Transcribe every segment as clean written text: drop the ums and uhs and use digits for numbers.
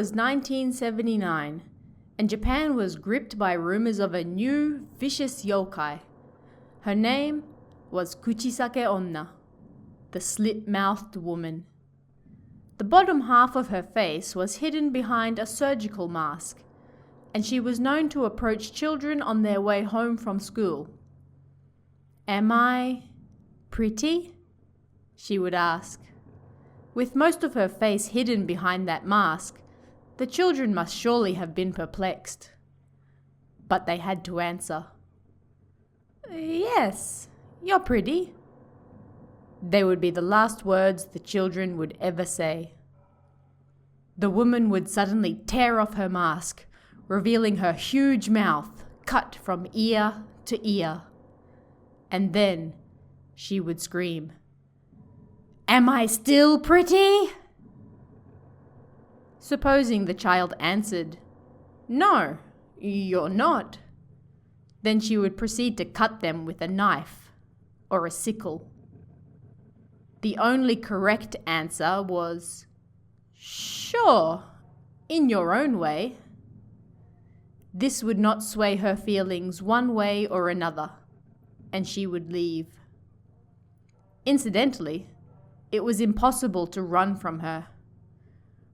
was 1979, and Japan was gripped by rumors of a new, vicious yokai. Her name was Kuchisake Onna, the slit-mouthed woman. The bottom half of her face was hidden behind a surgical mask, and she was known to approach children on their way home from school. "Am I pretty?" she would ask. With most of her face hidden behind that mask, the children must surely have been perplexed. But they had to answer. "Yes, you're pretty." They would be the last words the children would ever say. The woman would suddenly tear off her mask, revealing her huge mouth cut from ear to ear. And then she would scream, "Am I still pretty?" Supposing the child answered, "No, you're not," then she would proceed to cut them with a knife or a sickle. The only correct answer was, "Sure, in your own way." This would not sway her feelings one way or another, and she would leave. Incidentally, it was impossible to run from her.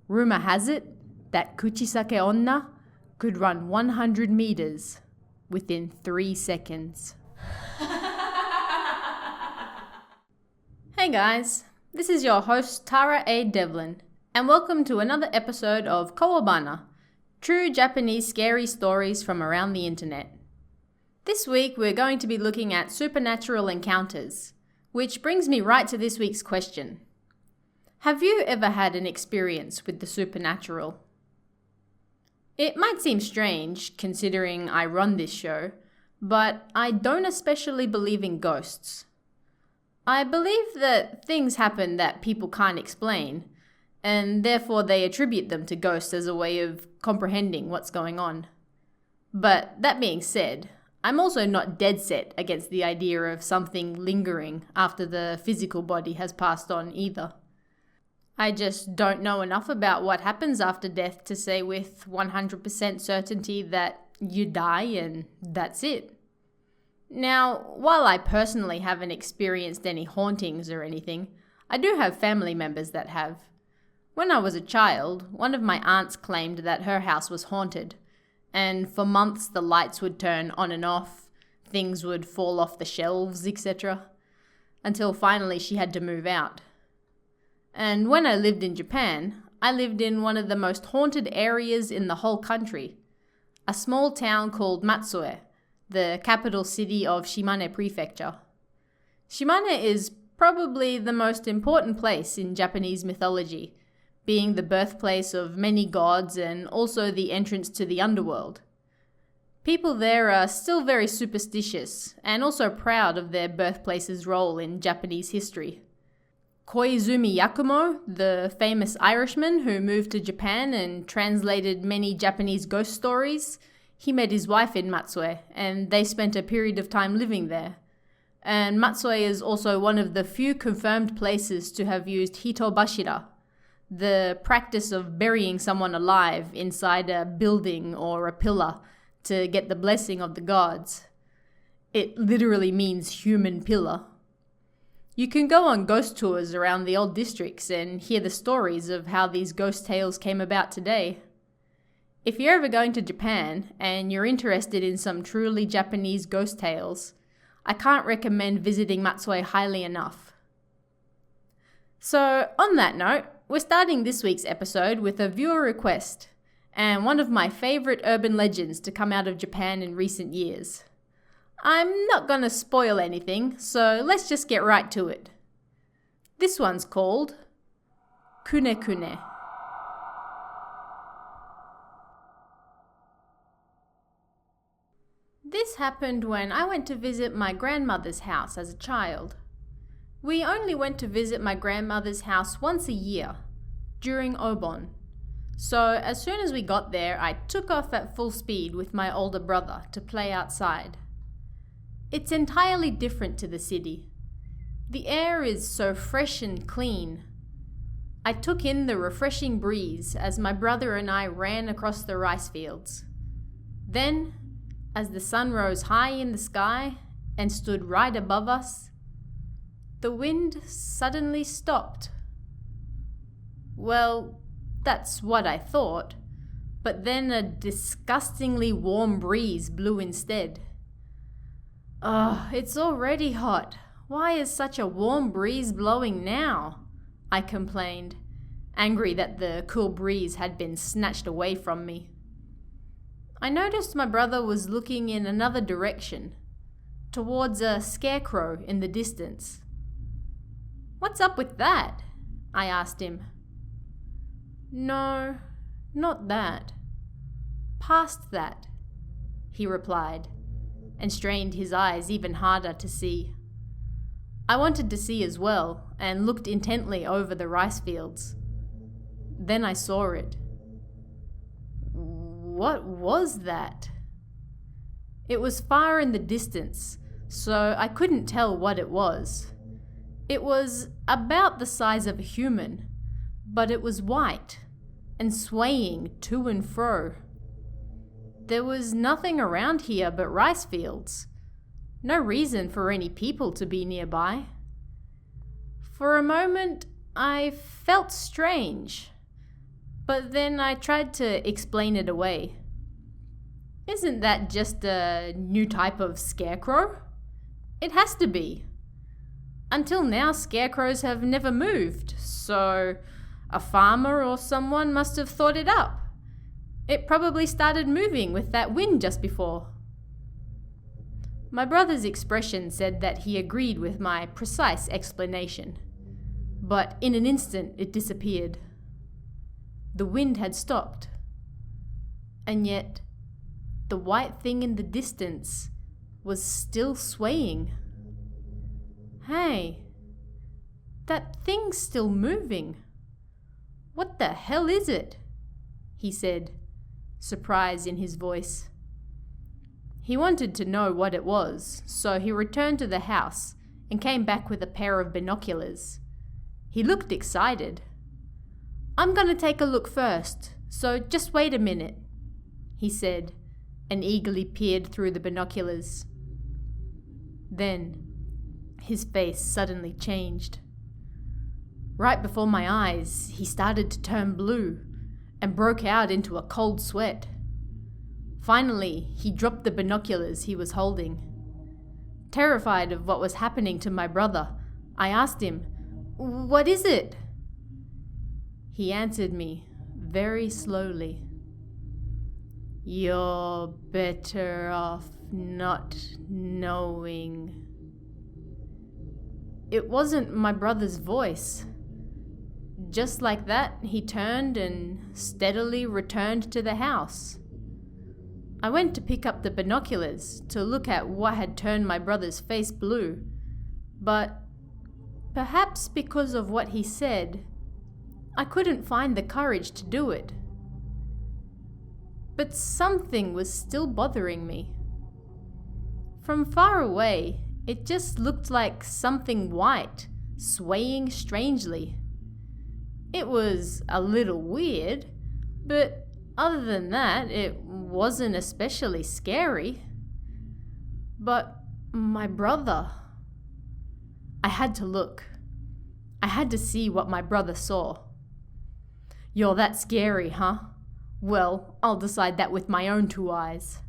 Rumor has it that Kuchisake Onna could run 100 meters within 3 seconds. Hey guys, this is your host Tara A. Devlin, and welcome to another episode of Kowabana, true Japanese scary stories from around the internet. This week we're going to be looking at supernatural encounters, which brings me right to this week's question. Have you ever had an experience with the supernatural? It might seem strange, considering I run this show, but I don't especially believe in ghosts. I believe that things happen that people can't explain, and therefore they attribute them to ghosts as a way of comprehending what's going on. But that being said, I'm also not dead set against the idea of something lingering after the physical body has passed on either. I just don't know enough about what happens after death to say with 100% certainty that you die and that's it. Now, while I personally haven't experienced any hauntings or anything, I do have family members that have. When I was a child, one of my aunts claimed that her house was haunted, and for months the lights would turn on and off, things would fall off the shelves, etc., until finally she had to move out. And when I lived in Japan, I lived in one of the most haunted areas in the whole country, a small town called Matsue, the capital city of Shimane Prefecture. Shimane is probably the most important place in Japanese mythology, being the birthplace of many gods and also the entrance to the underworld. People there are still very superstitious and also proud of their birthplace's role in Japanese history. Koizumi Yakumo, the famous Irishman who moved to Japan and translated many Japanese ghost stories, he met his wife in Matsue, and they spent a period of time living there. And Matsue is also one of the few confirmed places to have used hitobashira, the practice of burying someone alive inside a building or a pillar to get the blessing of the gods. It literally means human pillar. You can go on ghost tours around the old districts and hear the stories of how these ghost tales came about today. If you're ever going to Japan and you're interested in some truly Japanese ghost tales, I can't recommend visiting Matsue highly enough. So, on that note, we're starting this week's episode with a viewer request, and one of my favorite urban legends to come out of Japan in recent years. I'm not gonna spoil anything, so let's just get right to it. This one's called Kunekune. This happened when I went to visit my grandmother's house as a child. We only went to visit my grandmother's house once a year, during Obon. So as soon as we got there, I took off at full speed with my older brother to play outside. It's entirely different to the city. The air is so fresh and clean. I took in the refreshing breeze as my brother and I ran across the rice fields. Then, as the sun rose high in the sky and stood right above us, the wind suddenly stopped. Well, that's what I thought, but then a disgustingly warm breeze blew instead. It's already hot. Why is such a warm breeze blowing now? I complained, angry that the cool breeze had been snatched away from me. I noticed my brother was looking in another direction, towards a scarecrow in the distance. "What's up with that?" I asked him. "No, not that. Past that," he replied, and strained his eyes even harder to see. I wanted to see as well, and looked intently over the rice fields. Then I saw it. What was that? It was far in the distance, so I couldn't tell what it was. It was about the size of a human, but it was white and swaying to and fro. There was nothing around here but rice fields. No reason for any people to be nearby. For a moment, I felt strange, but then I tried to explain it away. Isn't that just a new type of scarecrow? It has to be. Until now, scarecrows have never moved, so a farmer or someone must have thought it up. It probably started moving with that wind just before. My brother's expression said that he agreed with my precise explanation, but in an instant it disappeared. The wind had stopped, and yet the white thing in the distance was still swaying. Hey, that thing's still moving. What the hell is it? He said, surprise in his voice. He wanted to know what it was, so he returned to the house and came back with a pair of binoculars. He looked excited. "I'm going to take a look first, so just wait a minute," he said, and eagerly peered through the binoculars. Then his face suddenly changed. Right before my eyes, he started to turn blue and broke out into a cold sweat. Finally, he dropped the binoculars he was holding. Terrified of what was happening to my brother, I asked him, "What is it?" He answered me very slowly. "You're better off not knowing." It wasn't my brother's voice. Just like that, he turned and steadily returned to the house. I went to pick up the binoculars to look at what had turned my brother's face blue, but perhaps because of what he said, I couldn't find the courage to do it. But something was still bothering me. From far away, it just looked like something white, swaying strangely. It was a little weird, but other than that, it wasn't especially scary. But my brother... I had to look. I had to see what my brother saw. "You're that scary, huh? Well, I'll decide that with my own 2 eyes."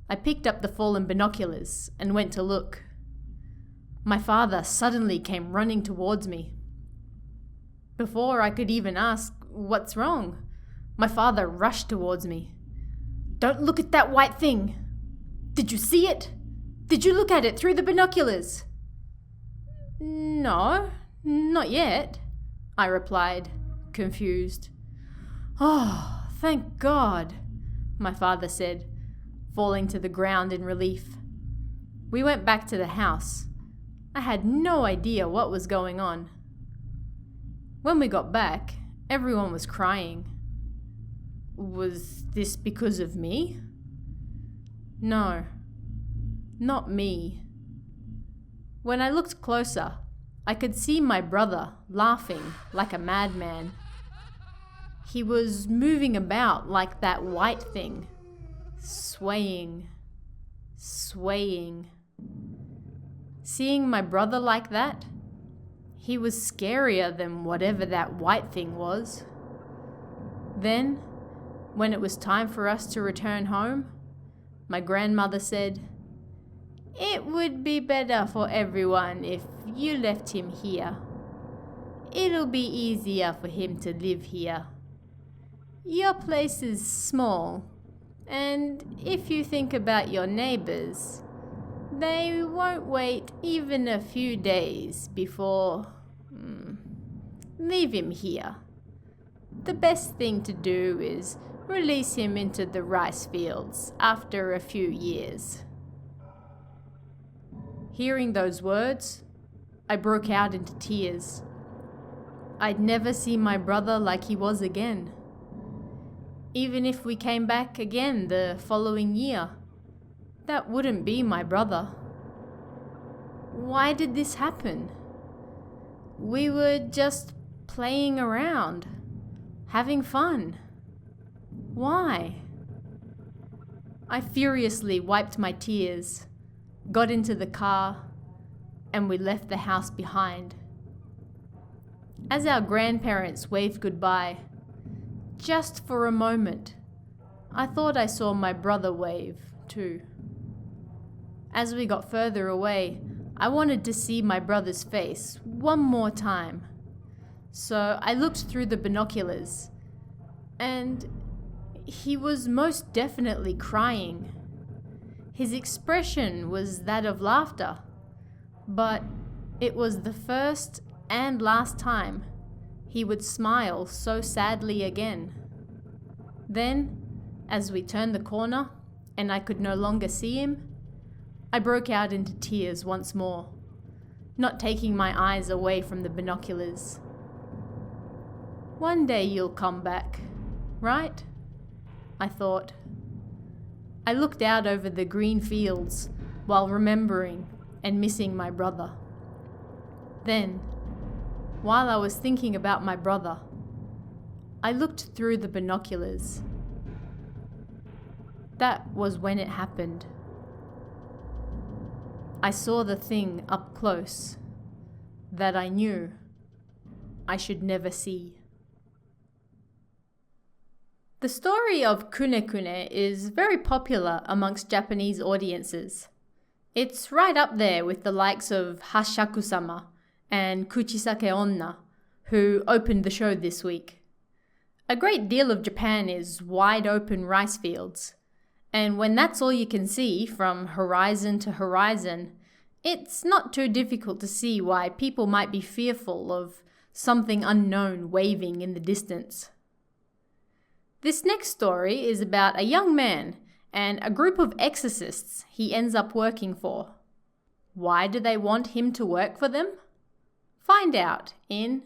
I picked up the fallen binoculars and went to look. My father suddenly came running towards me. Before I could even ask, "What's wrong?" my father rushed towards me. "Don't look at that white thing! Did you see it? Did you look at it through the binoculars?" "No, not yet," I replied, confused. "Oh, thank God," my father said, falling to the ground in relief. We went back to the house. I had no idea what was going on. When we got back, everyone was crying. Was this because of me? No, not me. When I looked closer, I could see my brother laughing like a madman. He was moving about like that white thing, swaying, swaying. Seeing my brother like that, he was scarier than whatever that white thing was. Then, when it was time for us to return home, my grandmother said, "It would be better for everyone if you left him here. It'll be easier for him to live here. Your place is small, and if you think about your neighbors, they won't wait even a few days before... Leave him here. The best thing to do is release him into the rice fields after a few years." Hearing those words, I broke out into tears. I'd never see my brother like he was again. Even if we came back again the following year, that wouldn't be my brother. Why did this happen? We were just playing around, having fun. Why? I furiously wiped my tears, got into the car, and we left the house behind. As our grandparents waved goodbye, just for a moment, I thought I saw my brother wave too. As we got further away, I wanted to see my brother's face one more time. So I looked through the binoculars, and he was most definitely crying. His expression was that of laughter, but it was the first and last time he would smile so sadly again. Then, as we turned the corner and I could no longer see him, I broke out into tears once more, not taking my eyes away from the binoculars. One day you'll come back, right? I thought. I looked out over the green fields while remembering and missing my brother. Then, while I was thinking about my brother, I looked through the binoculars. That was when it happened. I saw the thing up close that I knew I should never see. The story of Kunekune is very popular amongst Japanese audiences. It's right up there with the likes of Hashaku-sama and Kuchisake Onna, who opened the show this week. A great deal of Japan is wide open rice fields, and when that's all you can see from horizon to horizon, it's not too difficult to see why people might be fearful of something unknown waving in the distance. This next story is about a young man and a group of exorcists he ends up working for. Why do they want him to work for them? Find out in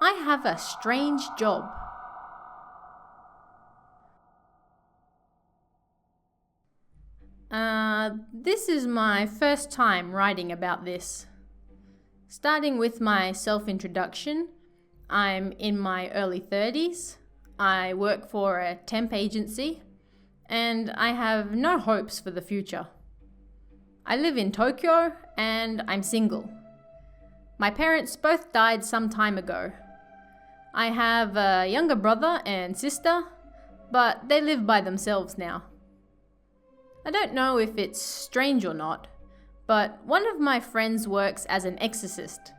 I Have a Strange Job. This is my first time writing about this. Starting with my self-introduction, I'm in my early 30s. I work for a temp agency, and I have no hopes for the future. I live in Tokyo, and I'm single. My parents both died some time ago. I have a younger brother and sister, but they live by themselves now. I don't know if it's strange or not, but one of my friends works as an exorcist.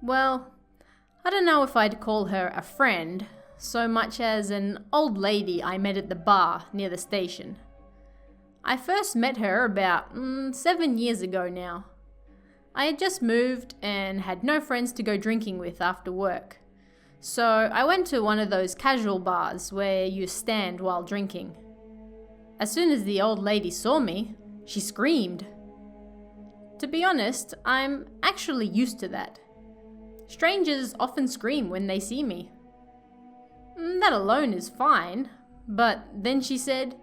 Well, I don't know if I'd call her a friend, so much as an old lady I met at the bar near the station. I first met her about 7 years ago now. I had just moved and had no friends to go drinking with after work. So I went to one of those casual bars where you stand while drinking. As soon as the old lady saw me, she screamed. To be honest, I'm actually used to that. Strangers often scream when they see me. That alone is fine, but then she said,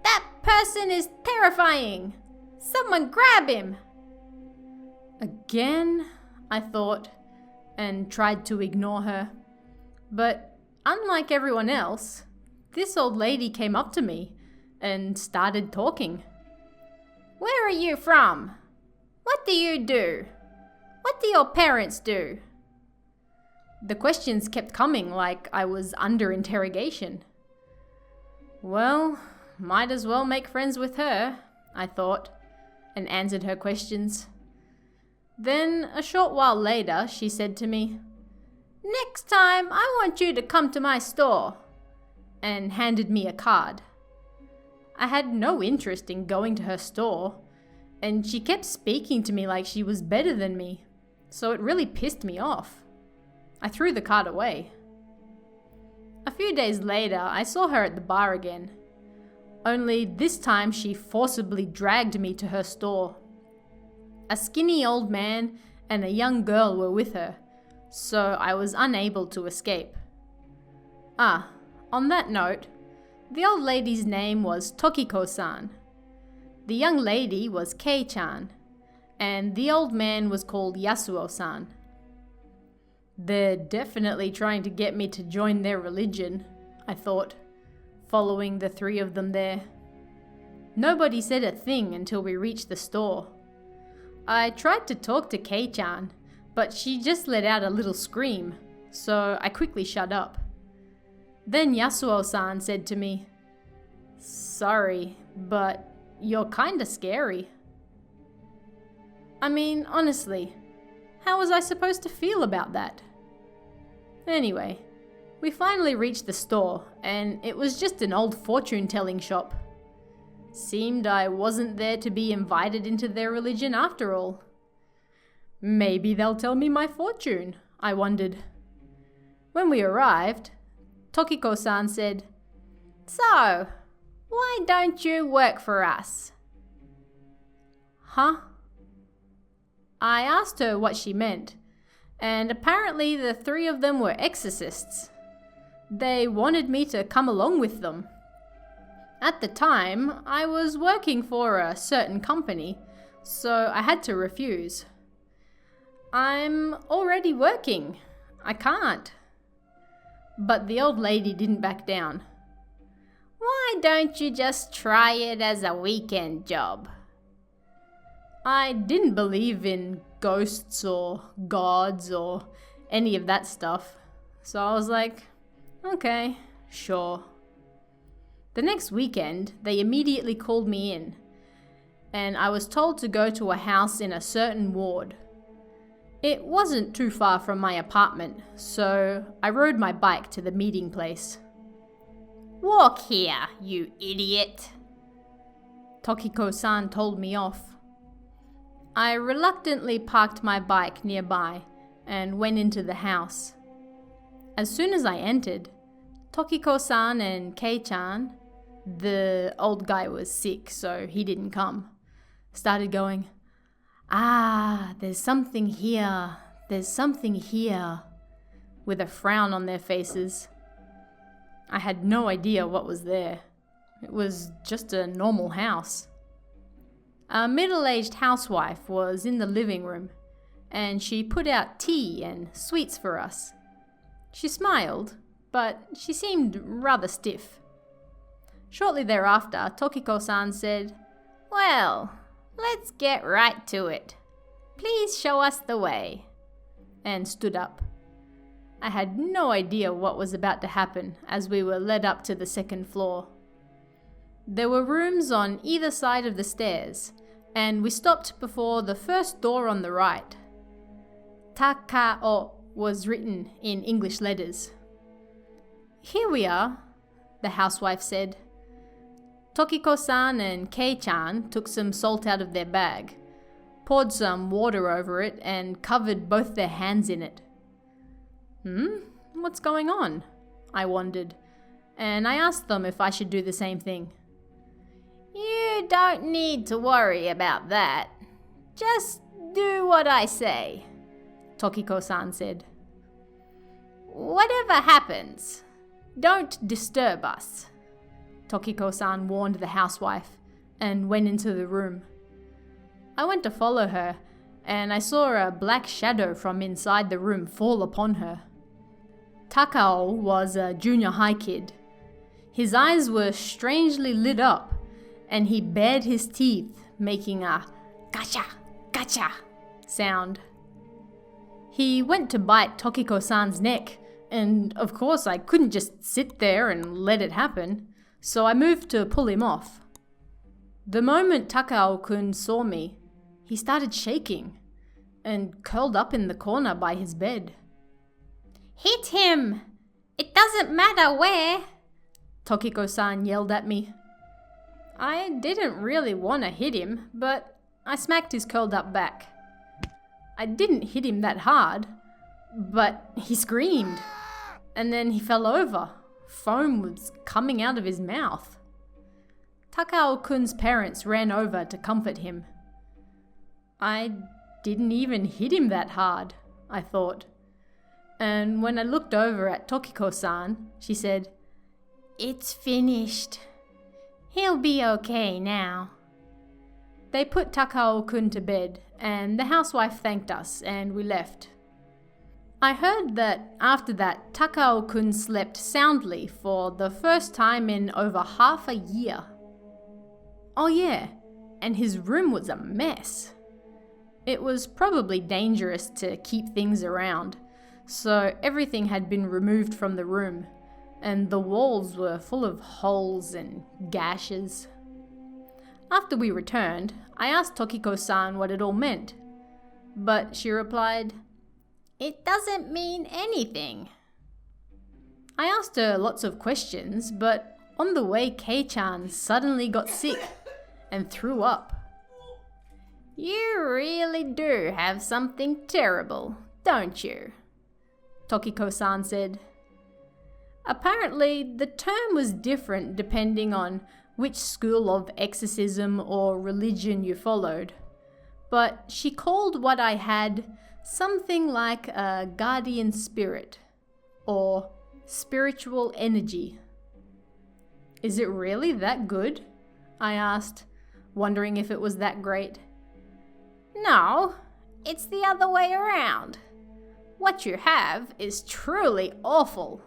"That person is terrifying! Someone grab him!" Again, I thought, and tried to ignore her. But unlike everyone else, this old lady came up to me and started talking. "Where are you from? What do you do? What do your parents do?" The questions kept coming like I was under interrogation. Well, might as well make friends with her, I thought, and answered her questions. Then, a short while later, she said to me, "Next time, I want you to come to my store," and handed me a card. I had no interest in going to her store, and she kept speaking to me like she was better than me, so it really pissed me off. I threw the card away. A few days later, I saw her at the bar again. Only this time she forcibly dragged me to her store. A skinny old man and a young girl were with her, so I was unable to escape. On that note, the old lady's name was Tokiko-san. The young lady was Kei-chan, and the old man was called Yasuo-san. They're definitely trying to get me to join their religion, I thought, following the three of them there. Nobody said a thing until we reached the store. I tried to talk to Kei-chan, but she just let out a little scream, so I quickly shut up. Then Yasuo-san said to me, "Sorry, but you're kinda scary." I mean, honestly, how was I supposed to feel about that? Anyway, we finally reached the store, and it was just an old fortune-telling shop. Seemed I wasn't there to be invited into their religion after all. Maybe they'll tell me my fortune, I wondered. When we arrived, Tokiko-san said, "So, why don't you work for us?" Huh? I asked her what she meant, and apparently the three of them were exorcists. They wanted me to come along with them. At the time, I was working for a certain company, so I had to refuse. "I'm already working. I can't." But the old lady didn't back down. "Why don't you just try it as a weekend job?" I didn't believe in ghosts or gods or any of that stuff, so I was like, okay, sure. The next weekend, they immediately called me in, and I was told to go to a house in a certain ward. It wasn't too far from my apartment, so I rode my bike to the meeting place. "Walk here, you idiot," Tokiko-san told me off. I reluctantly parked my bike nearby and went into the house. As soon as I entered, Tokiko-san and Kei-chan, the old guy was sick so he didn't come, started going, "There's something here, there's something here," with a frown on their faces. I had no idea what was there. It was just a normal house. A middle-aged housewife was in the living room, and she put out tea and sweets for us. She smiled, but she seemed rather stiff. Shortly thereafter, Tokiko-san said, "Well, let's get right to it. Please show us the way," and stood up. I had no idea what was about to happen as we were led up to the second floor. There were rooms on either side of the stairs, and we stopped before the first door on the right. Takao was written in English letters. "Here we are," the housewife said. Tokiko-san and Kei-chan took some salt out of their bag, poured some water over it, and covered both their hands in it. What's going on? I wondered, and I asked them if I should do the same thing. "You don't need to worry about that. Just do what I say," Tokiko-san said. "Whatever happens, don't disturb us," Tokiko-san warned the housewife and went into the room. I went to follow her, and I saw a black shadow from inside the room fall upon her. Takao was a junior high kid. His eyes were strangely lit up, and he bared his teeth, making a gotcha, gotcha sound. He went to bite Tokiko-san's neck, and of course I couldn't just sit there and let it happen, so I moved to pull him off. The moment Takao-kun saw me, he started shaking and curled up in the corner by his bed. "Hit him! It doesn't matter where!" Tokiko-san yelled at me. I didn't really want to hit him, but I smacked his curled up back. I didn't hit him that hard, but he screamed, and then he fell over. Foam was coming out of his mouth. Takao-kun's parents ran over to comfort him. I didn't even hit him that hard, I thought. And when I looked over at Tokiko-san, she said, "It's finished. He'll be okay now." They put Takao-kun to bed, and the housewife thanked us, and we left. I heard that after that, Takao-kun slept soundly for the first time in over half a year. Oh yeah, and his room was a mess. It was probably dangerous to keep things around, so everything had been removed from the room, and the walls were full of holes and gashes. After we returned, I asked Tokiko-san what it all meant, but she replied, "It doesn't mean anything." I asked her lots of questions, but on the way Kei-chan suddenly got sick and threw up. "You really do have something terrible, don't you?" Tokiko-san said. Apparently, the term was different depending on which school of exorcism or religion you followed, but she called what I had something like a guardian spirit or spiritual energy. "Is it really that good?" I asked, wondering if it was that great. "No, it's the other way around. What you have is truly awful."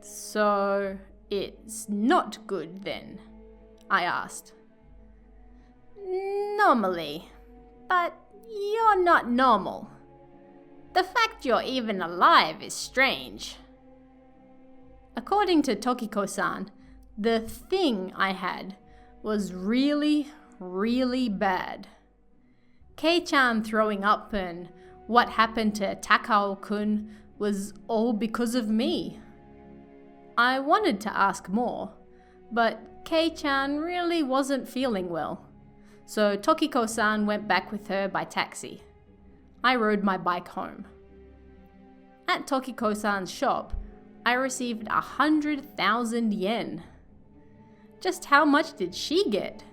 "So it's not good then?" I asked. "Normally, but you're not normal. The fact you're even alive is strange." According to Tokiko-san, the thing I had was really, really bad. Kei-chan throwing up and what happened to Takao-kun was all because of me. I wanted to ask more, but Kei-chan really wasn't feeling well, so Tokiko-san went back with her by taxi. I rode my bike home. At Tokiko-san's shop, I received 100,000 yen. Just how much did she get?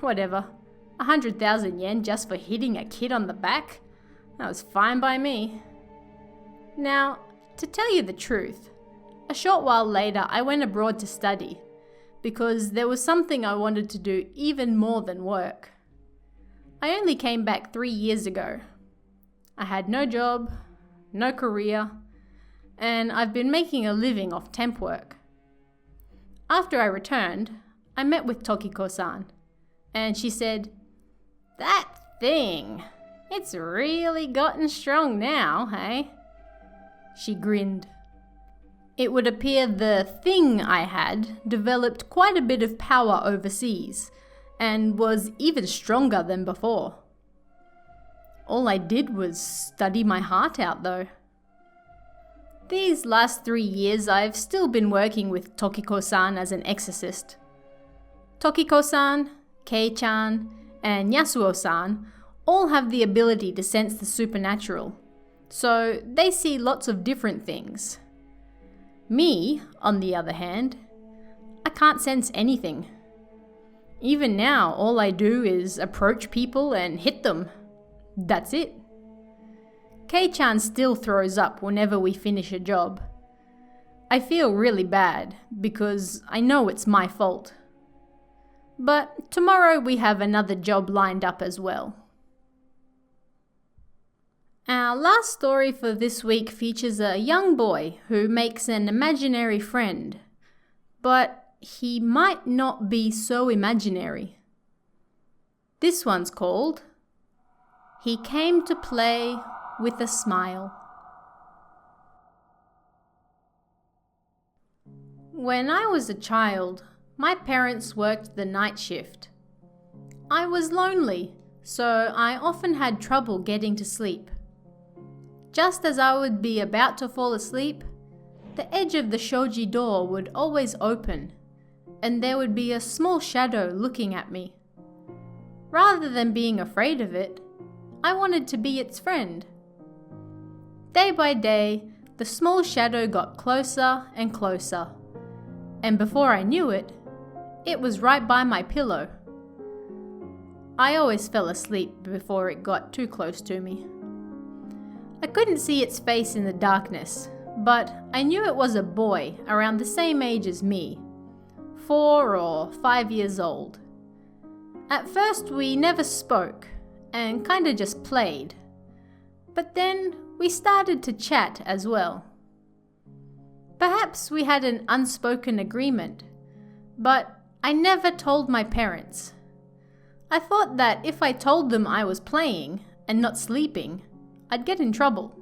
Whatever. 100,000 yen just for hitting a kid on the back? That was fine by me. Now, to tell you the truth, a short while later I went abroad to study, because there was something I wanted to do even more than work. I only came back 3 years ago. I had no job, no career, and I've been making a living off temp work. After I returned, I met with Tokiko-san, and she said, "That thing, it's really gotten strong now, hey?" She grinned. It would appear the thing I had developed quite a bit of power overseas, and was even stronger than before. All I did was study my heart out though. These last 3 years I've still been working with Tokiko-san as an exorcist. Tokiko-san, Kei-chan, and Yasuo-san all have the ability to sense the supernatural, so they see lots of different things. Me, on the other hand, I can't sense anything. Even now, all I do is approach people and hit them. That's it. Kei-chan still throws up whenever we finish a job. I feel really bad because I know it's my fault. But tomorrow we have another job lined up as well. Our last story for this week features a young boy who makes an imaginary friend, but he might not be so imaginary. This one's called He Came to Play with a Smile. When I was a child, my parents worked the night shift. I was lonely, so I often had trouble getting to sleep. Just as I would be about to fall asleep, the edge of the shoji door would always open, and there would be a small shadow looking at me. Rather than being afraid of it, I wanted to be its friend. Day by day, the small shadow got closer and closer, and before I knew it, it was right by my pillow. I always fell asleep before it got too close to me. I couldn't see its face in the darkness, but I knew it was a boy around the same age as me, 4 or 5 years old. At first we never spoke and kinda just played, but then we started to chat as well. Perhaps we had an unspoken agreement, but I never told my parents. I thought that if I told them I was playing and not sleeping, I'd get in trouble.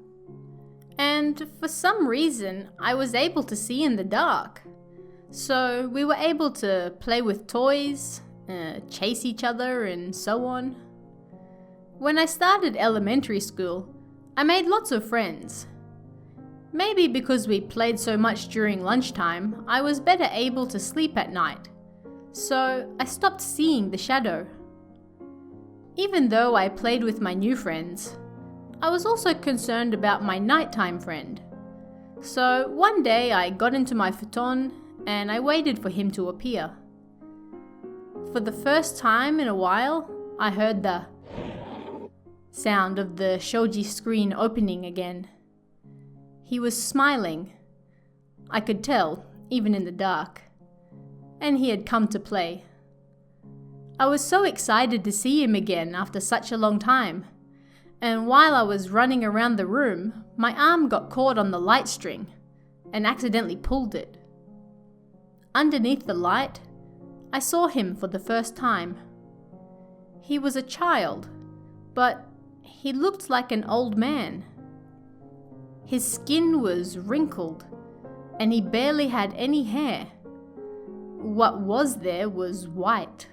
And for some reason, I was able to see in the dark. So we were able to play with toys, chase each other, and so on. When I started elementary school, I made lots of friends. Maybe because we played so much during lunchtime, I was better able to sleep at night. So I stopped seeing the shadow. Even though I played with my new friends, I was also concerned about my nighttime friend. So one day I got into my futon and I waited for him to appear. For the first time in a while, I heard the sound of the shoji screen opening again. He was smiling. I could tell, even in the dark. And he had come to play. I was so excited to see him again after such a long time. And while I was running around the room, my arm got caught on the light string and accidentally pulled it. Underneath the light, I saw him for the first time. He was a child, but he looked like an old man. His skin was wrinkled, and he barely had any hair. What was there was white.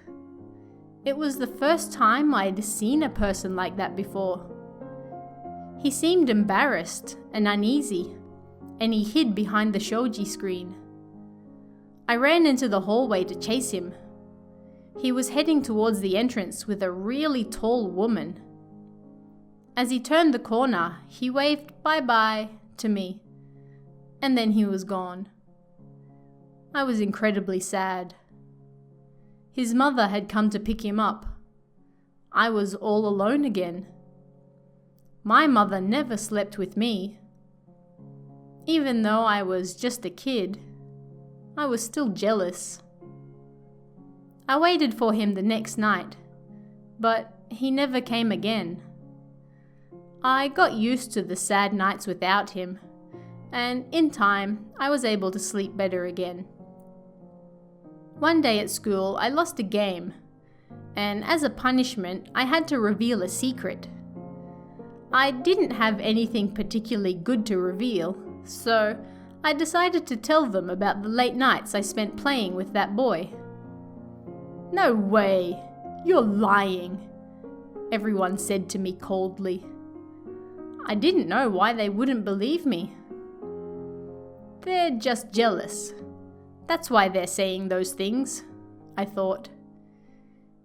It was the first time I'd seen a person like that before. He seemed embarrassed and uneasy, and he hid behind the shoji screen. I ran into the hallway to chase him. He was heading towards the entrance with a really tall woman. As he turned the corner, he waved bye-bye to me, and then he was gone. I was incredibly sad. His mother had come to pick him up. I was all alone again. My mother never slept with me. Even though I was just a kid, I was still jealous. I waited for him the next night, but he never came again. I got used to the sad nights without him, and in time, I was able to sleep better again. One day at school, I lost a game, and as a punishment, I had to reveal a secret. I didn't have anything particularly good to reveal, so I decided to tell them about the late nights I spent playing with that boy. "No way! You're lying," everyone said to me coldly. I didn't know why they wouldn't believe me. They're just jealous. That's why they're saying those things, I thought.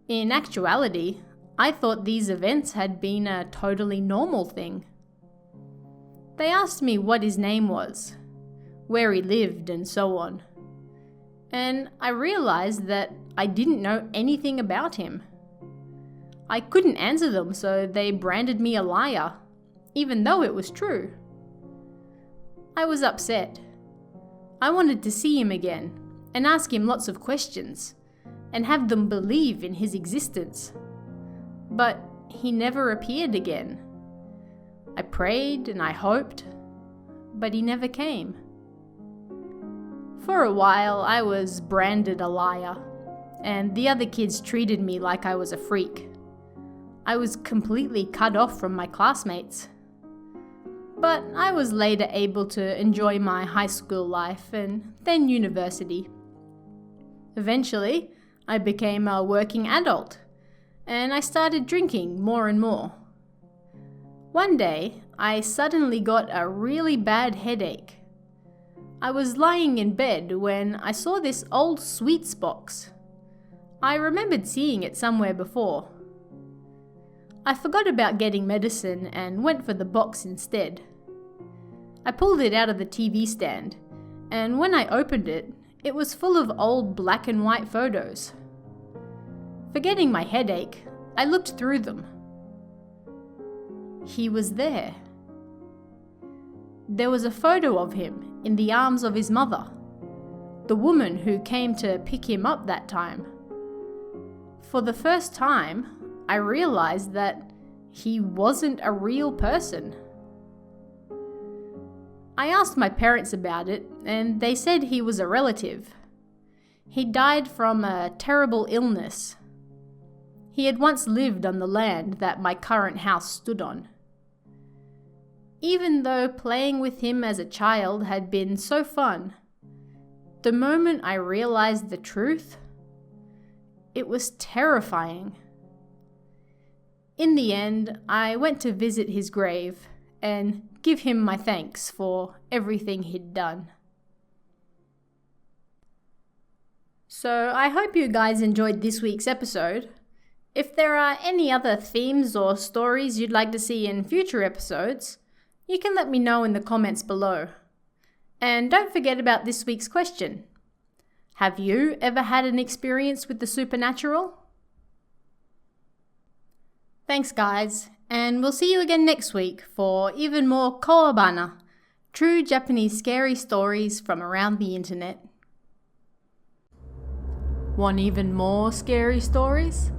In actuality, I thought these events had been a totally normal thing. They asked me what his name was, where he lived, and so on. And I realized that I didn't know anything about him. I couldn't answer them, so they branded me a liar, even though it was true. I was upset. I wanted to see him again and ask him lots of questions, and have them believe in his existence. But he never appeared again. I prayed and I hoped, but he never came. For a while, I was branded a liar, and the other kids treated me like I was a freak. I was completely cut off from my classmates. But I was later able to enjoy my high school life and then university. Eventually, I became a working adult, and I started drinking more and more. One day, I suddenly got a really bad headache. I was lying in bed when I saw this old sweets box. I remembered seeing it somewhere before. I forgot about getting medicine and went for the box instead. I pulled it out of the TV stand, and when I opened it, it was full of old black and white photos. Forgetting my headache, I looked through them. He was there. There was a photo of him in the arms of his mother, the woman who came to pick him up that time. For the first time, I realized that he wasn't a real person. I asked my parents about it, and they said he was a relative. He died from a terrible illness. He had once lived on the land that my current house stood on. Even though playing with him as a child had been so fun, the moment I realized the truth, it was terrifying. In the end, I went to visit his grave and give him my thanks for everything he'd done. So I hope you guys enjoyed this week's episode. If there are any other themes or stories you'd like to see in future episodes, you can let me know in the comments below. And don't forget about this week's question. Have you ever had an experience with the supernatural? Thanks guys, and we'll see you again next week for even more Kowabana, true Japanese scary stories from around the internet. Want even more scary stories?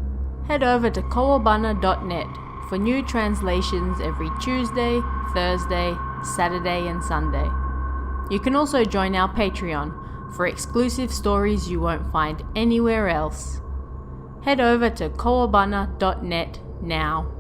Head over to kowabana.net for new translations every Tuesday, Thursday, Saturday and Sunday. You can also join our Patreon for exclusive stories you won't find anywhere else. Head over to kowabana.net now.